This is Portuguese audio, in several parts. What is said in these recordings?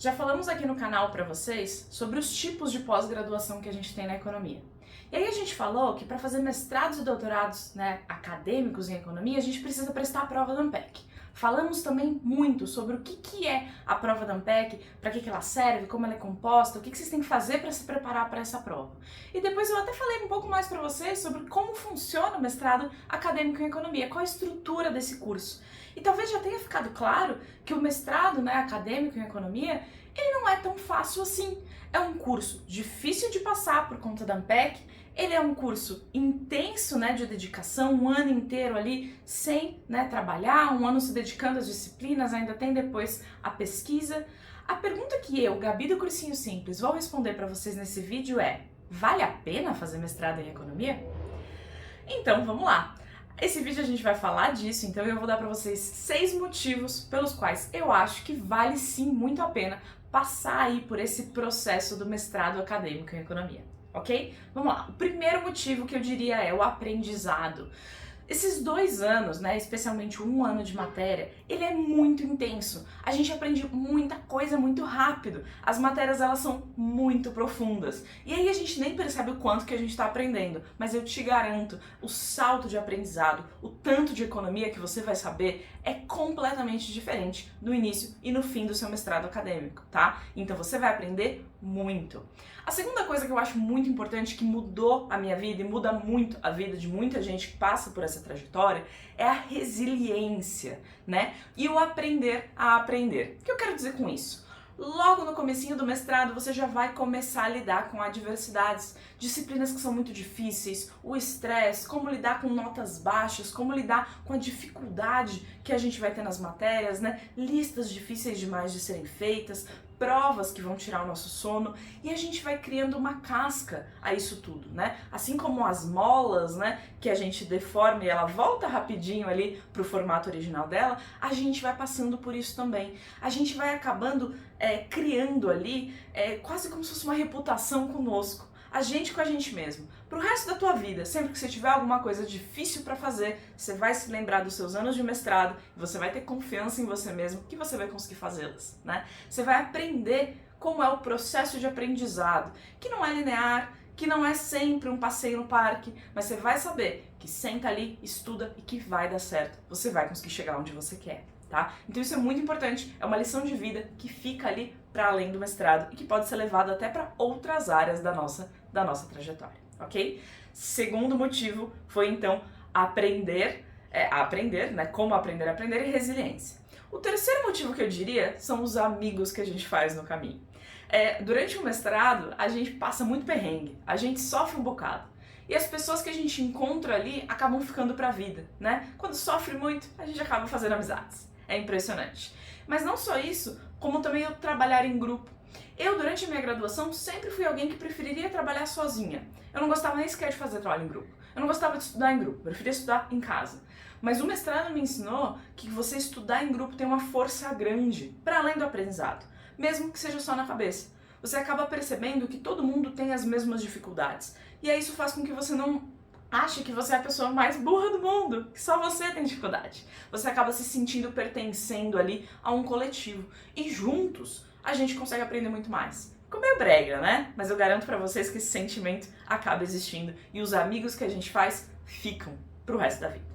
Já falamos aqui no canal para vocês sobre os tipos de pós-graduação que a gente tem na economia. E aí a gente falou que para fazer mestrados e doutorados, acadêmicos em economia, a gente precisa prestar a prova do ANPEC. Falamos também muito sobre o que é a prova da ANPEC, para que ela serve, como ela é composta, o que vocês têm que fazer para se preparar para essa prova. E depois eu até falei um pouco mais para vocês sobre como funciona o mestrado acadêmico em economia, qual a estrutura desse curso. E talvez já tenha ficado claro que o mestrado acadêmico em economia, ele não é tão fácil assim. É um curso difícil de passar por conta da ANPEC, ele é um curso intenso de dedicação, um ano inteiro ali sem trabalhar, um ano se dedicando às disciplinas, ainda tem depois a pesquisa. A pergunta que eu, Gabi do Cursinho Simples, vou responder para vocês nesse vídeo é: vale a pena fazer mestrado em economia? Então vamos lá! Esse vídeo a gente vai falar disso, então eu vou dar para vocês 6 motivos pelos quais eu acho que vale sim muito a pena passar aí por esse processo do mestrado acadêmico em economia, ok? Vamos lá, o primeiro motivo que eu diria é o aprendizado. Esses 2 anos, especialmente um ano de matéria, ele é muito intenso. A gente aprende muita coisa muito rápido. As matérias, elas são muito profundas. E aí a gente nem percebe o quanto que a gente está aprendendo. Mas eu te garanto, o salto de aprendizado, o tanto de economia que você vai saber é completamente diferente no início e no fim do seu mestrado acadêmico, tá? Então você vai aprender muito. A segunda coisa que eu acho muito importante, que mudou a minha vida e muda muito a vida de muita gente que passa por essa trajetória, é a resiliência, E o aprender a aprender. O que eu quero dizer com isso? Logo no comecinho do mestrado, você já vai começar a lidar com adversidades, disciplinas que são muito difíceis, o estresse, como lidar com notas baixas, como lidar com a dificuldade que a gente vai ter nas matérias, listas difíceis demais de serem feitas, provas que vão tirar o nosso sono, e a gente vai criando uma casca a isso tudo, Assim como as molas, que a gente deforma e ela volta rapidinho ali pro formato original dela, a gente vai passando por isso também. A gente vai acabando criando ali quase como se fosse uma reputação conosco. A gente com a gente mesmo. Pro resto da tua vida, sempre que você tiver alguma coisa difícil para fazer, você vai se lembrar dos seus anos de mestrado e você vai ter confiança em você mesmo que você vai conseguir fazê-las, Você vai aprender como é o processo de aprendizado, que não é linear, que não é sempre um passeio no parque, mas você vai saber que senta ali, estuda e que vai dar certo. Você vai conseguir chegar onde você quer, tá? Então isso é muito importante, é uma lição de vida que fica ali para além do mestrado e que pode ser levado até para outras áreas da nossa trajetória, ok? Segundo motivo foi então aprender, como aprender a aprender e resiliência. O terceiro motivo que eu diria são os amigos que a gente faz no caminho. Durante o mestrado, a gente passa muito perrengue, a gente sofre um bocado. E as pessoas que a gente encontra ali acabam ficando pra vida, Quando sofre muito, a gente acaba fazendo amizades. É impressionante. Mas não só isso, como também o trabalhar em grupo. Eu, durante a minha graduação, sempre fui alguém que preferiria trabalhar sozinha. Eu não gostava nem sequer de fazer trabalho em grupo. Eu não gostava de estudar em grupo, eu preferia estudar em casa. Mas o mestrado me ensinou que você estudar em grupo tem uma força grande, para além do aprendizado, mesmo que seja só na cabeça. Você acaba percebendo que todo mundo tem as mesmas dificuldades. E aí isso faz com que você não ache que você é a pessoa mais burra do mundo, que só você tem dificuldade. Você acaba se sentindo pertencendo ali a um coletivo. E juntos, a gente consegue aprender muito mais. Ficou meio brega, Mas eu garanto pra vocês que esse sentimento acaba existindo e os amigos que a gente faz ficam pro resto da vida.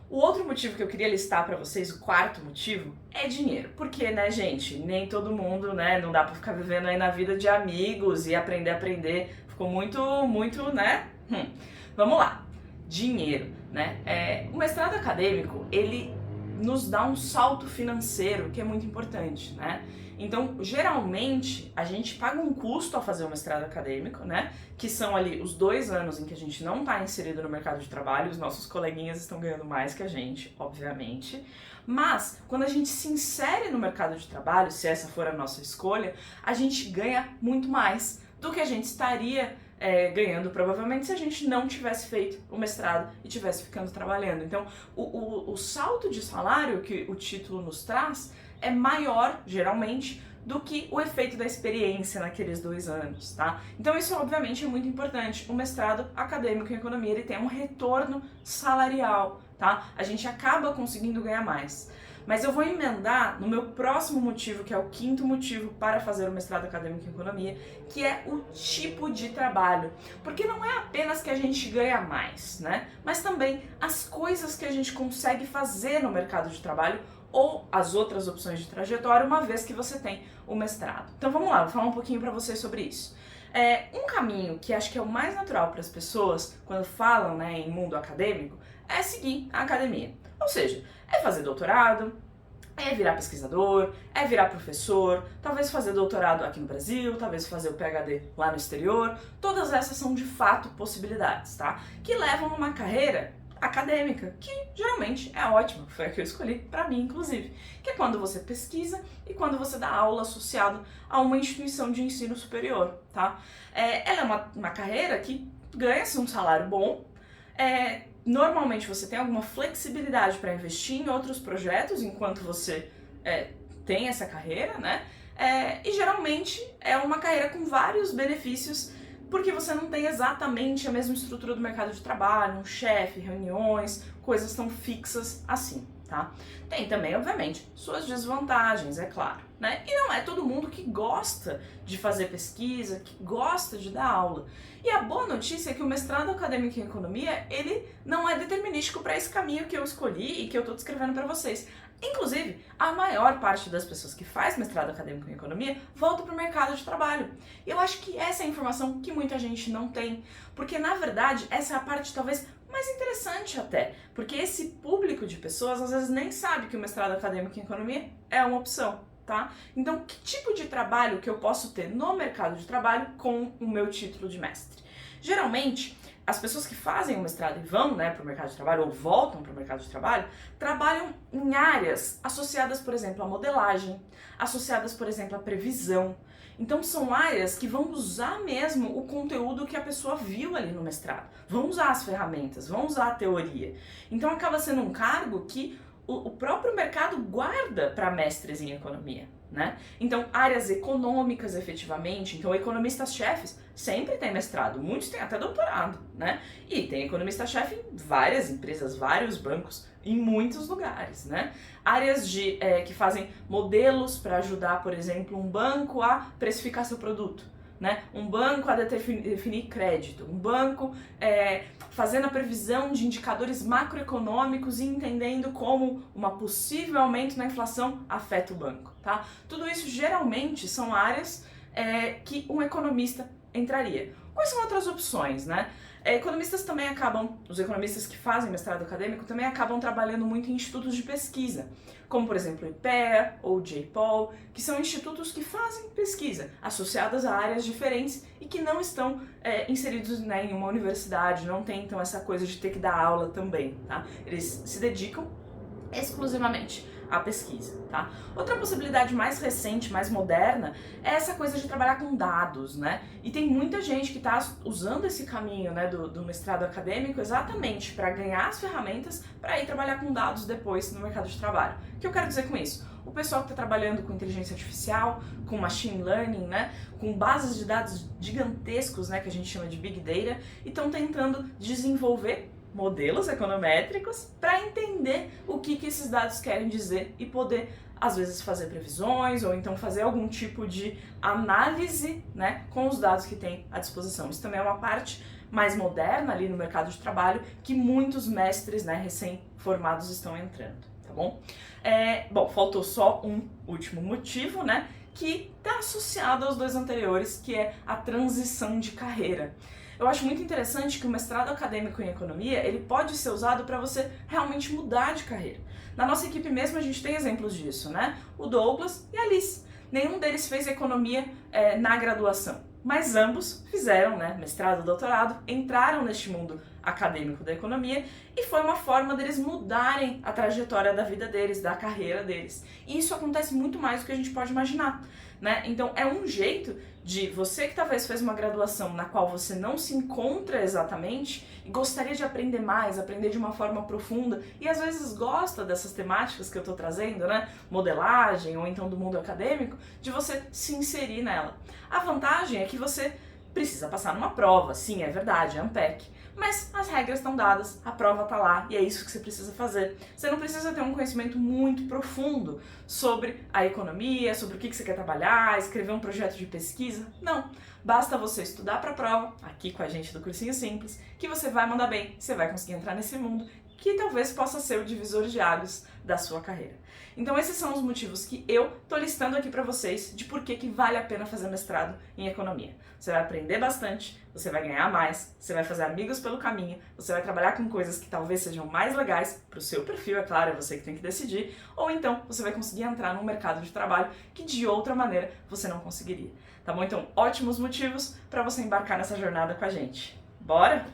O outro motivo que eu queria listar pra vocês, o quarto motivo, é dinheiro. Porque, gente, nem todo mundo, não dá pra ficar vivendo aí na vida de amigos e aprender a aprender. Ficou muito, Vamos lá. Dinheiro, O mestrado acadêmico, ele nos dá um salto financeiro que é muito importante, Então, geralmente, a gente paga um custo ao fazer o mestrado acadêmico, Que são ali os 2 anos em que a gente não está inserido no mercado de trabalho, os nossos coleguinhas estão ganhando mais que a gente, obviamente. Mas, quando a gente se insere no mercado de trabalho, se essa for a nossa escolha, a gente ganha muito mais do que a gente estaria ganhando provavelmente se a gente não tivesse feito o mestrado e tivesse ficando trabalhando. Então, o salto de salário que o título nos traz é maior, geralmente, do que o efeito da experiência naqueles 2 anos, tá? Então isso obviamente é muito importante. O mestrado acadêmico em economia, ele tem um retorno salarial, tá? A gente acaba conseguindo ganhar mais. Mas eu vou emendar no meu próximo motivo, que é o quinto motivo para fazer o mestrado acadêmico em economia, que é o tipo de trabalho. Porque não é apenas que a gente ganha mais, né? Mas também as coisas que a gente consegue fazer no mercado de trabalho ou as outras opções de trajetória, uma vez que você tem o mestrado. Então vamos lá, vou falar um pouquinho para vocês sobre isso. Um caminho que acho que é o mais natural para as pessoas quando falam, né, em mundo acadêmico é seguir a academia. Ou seja, é fazer doutorado, é virar pesquisador, é virar professor, talvez fazer doutorado aqui no Brasil, talvez fazer o PhD lá no exterior. Todas essas são de fato possibilidades, tá? Que levam a uma carreira acadêmica, que geralmente é ótima, foi a que eu escolhi para mim, inclusive, que é quando você pesquisa e quando você dá aula associado a uma instituição de ensino superior, tá? Ela é uma carreira que ganha-se um salário bom, normalmente você tem alguma flexibilidade para investir em outros projetos enquanto você tem essa carreira, né? E geralmente é uma carreira com vários benefícios, porque você não tem exatamente a mesma estrutura do mercado de trabalho, um chefe, reuniões, coisas tão fixas assim, tá? Tem também, obviamente, suas desvantagens, é claro, né? E não é todo mundo que gosta de fazer pesquisa, que gosta de dar aula. E a boa notícia é que o mestrado acadêmico em economia, ele não é determinístico para esse caminho que eu escolhi e que eu estou descrevendo para vocês. Inclusive, a maior parte das pessoas que faz mestrado acadêmico em economia volta para o mercado de trabalho. E eu acho que essa é a informação que muita gente não tem, porque na verdade essa é a parte talvez mais interessante até, porque esse público de pessoas às vezes nem sabe que o mestrado acadêmico em economia é uma opção, tá? Então, que tipo de trabalho que eu posso ter no mercado de trabalho com o meu título de mestre? Geralmente, as pessoas que fazem o mestrado e vão, né, para o mercado de trabalho ou voltam para o mercado de trabalho, trabalham em áreas associadas, por exemplo, à modelagem, associadas, por exemplo, à previsão. Então são áreas que vão usar mesmo o conteúdo que a pessoa viu ali no mestrado, vão usar as ferramentas, vão usar a teoria. Então acaba sendo um cargo que o próprio mercado guarda para mestres em economia, né? Então, áreas econômicas, efetivamente, então economistas-chefes sempre têm mestrado, muitos têm até doutorado, né? E tem economista-chefe em várias empresas, vários bancos, em muitos lugares, né? Áreas que fazem modelos para ajudar, por exemplo, um banco a precificar seu produto, né? Um banco a definir crédito, um banco fazendo a previsão de indicadores macroeconômicos e entendendo como uma possível aumento na inflação afeta o banco, tá? Tudo isso geralmente são áreas que um economista entraria. Quais são outras opções, né? Os economistas que fazem mestrado acadêmico também acabam trabalhando muito em institutos de pesquisa, como por exemplo o IPEA ou o J-POL, que são institutos que fazem pesquisa associadas a áreas diferentes e que não estão inseridos, né, em uma universidade, não tem então essa coisa de ter que dar aula também, tá? Eles se dedicam exclusivamente à pesquisa, tá? Outra possibilidade mais recente, mais moderna, é essa coisa de trabalhar com dados, né? E tem muita gente que está usando esse caminho, né, do mestrado acadêmico exatamente para ganhar as ferramentas para ir trabalhar com dados depois no mercado de trabalho. O que eu quero dizer com isso? O pessoal que está trabalhando com inteligência artificial, com machine learning, né, com bases de dados gigantescos, né, que a gente chama de big data, e estão tentando desenvolver modelos econométricos para entender o que esses dados querem dizer e poder, às vezes, fazer previsões ou então fazer algum tipo de análise, né, com os dados que tem à disposição. Isso também é uma parte mais moderna ali no mercado de trabalho que muitos mestres, né, recém-formados estão entrando, tá bom? Bom, faltou só um último motivo, né, que está associado aos dois anteriores, que é a transição de carreira. Eu acho muito interessante que o mestrado acadêmico em economia, ele pode ser usado para você realmente mudar de carreira. Na nossa equipe mesmo a gente tem exemplos disso, né? O Douglas e a Alice. Nenhum deles fez economia na graduação, mas ambos fizeram, né, mestrado, doutorado, entraram neste mundo acadêmico da economia e foi uma forma deles mudarem a trajetória da vida deles, da carreira deles. E isso acontece muito mais do que a gente pode imaginar, né? Então é um jeito de você que talvez fez uma graduação na qual você não se encontra exatamente e gostaria de aprender mais, aprender de uma forma profunda e às vezes gosta dessas temáticas que eu estou trazendo, né? Modelagem ou então do mundo acadêmico, de você se inserir nela. A vantagem é que você Precisa passar numa prova, sim, é verdade, é ANPEC. Mas as regras estão dadas, a prova está lá e é isso que você precisa fazer. Você não precisa ter um conhecimento muito profundo sobre a economia, sobre o que você quer trabalhar, escrever um projeto de pesquisa. Não. Basta você estudar para a prova, aqui com a gente do Cursinho Simples, que você vai mandar bem, você vai conseguir entrar nesse mundo que talvez possa ser o divisor de águas da sua carreira. Então esses são os motivos que eu tô listando aqui para vocês de por que vale a pena fazer mestrado em economia. Você vai aprender bastante, você vai ganhar mais, você vai fazer amigos pelo caminho, você vai trabalhar com coisas que talvez sejam mais legais para o seu perfil, é claro, é você que tem que decidir, ou então você vai conseguir entrar num mercado de trabalho que de outra maneira você não conseguiria. Tá bom? Então, ótimos motivos para você embarcar nessa jornada com a gente. Bora?